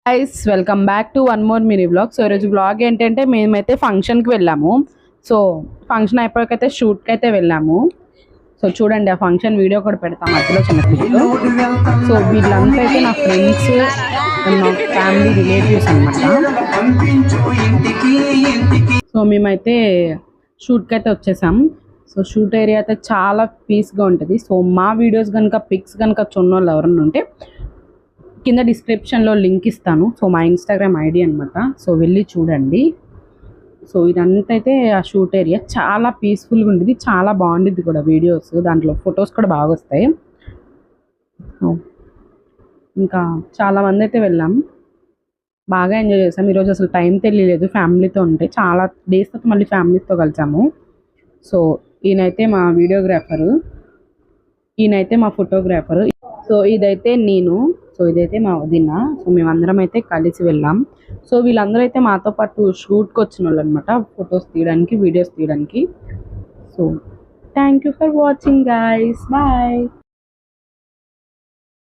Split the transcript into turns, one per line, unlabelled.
Guys welcome back to one more mini vlog. So ఈరోజు vlog ఏంటంటే మేమైతే ఫంక్షన్కి వెళ్ళాము. సో ఫంక్షన్ అయిపోయాకైతే షూట్కి అయితే వెళ్ళాము. సో చూడండి ఆ ఫంక్షన్ వీడియో కూడా పెడతాం మధ్యలో చిన్న క్లిప్లో. సో వీళ్ళంతా అయితే నా ఫ్రెండ్స్ నా ఫ్యామిలీ రిలేటివ్స్ అనమాట. సో మేమైతే షూట్కి అయితే వచ్చేసాం. సో షూట్ ఏరియా అయితే చాలా పీస్గా ఉంటుంది. సో మా వీడియోస్ కనుక పిక్స్ కనుక చూడనోళ్ళు ఎవరన్నా ఉంటే కింద డిస్క్రిప్షన్లో లింక్ ఇస్తాను. సో మా ఇన్స్టాగ్రామ్ ఐడి అనమాట. సో వెళ్ళి చూడండి. సో ఇదంతా అయితే ఆ షూట్ ఏరియా చాలా పీస్ఫుల్గా ఉండేది, చాలా బాగుండిద్ది కూడా వీడియోస్, దాంట్లో ఫొటోస్ కూడా బాగా వస్తాయి. ఇంకా చాలామంది అయితే వెళ్ళాం, బాగా ఎంజాయ్ చేసాం. ఈరోజు అసలు టైం తెలియలేదు, ఫ్యామిలీతో ఉంటే చాలా డేస్ తర్వాత మళ్ళీ ఫ్యామిలీతో కలిసాము. సో ఈయనైతే మా వీడియోగ్రాఫరు, ఈయనైతే మా ఫోటోగ్రాఫరు. సో ఇదైతే నేను, సో ఇదైతే మా వదిన. సో మేమందరం అయితే కలిసి వెళ్ళాం. సో వీళ్ళందరూ అయితే మాతో పాటు షూట్కి వచ్చిన వాళ్ళు అనమాట, ఫొటోస్ తీయడానికి, వీడియోస్ తీయడానికి. So thank you for watching guys, bye.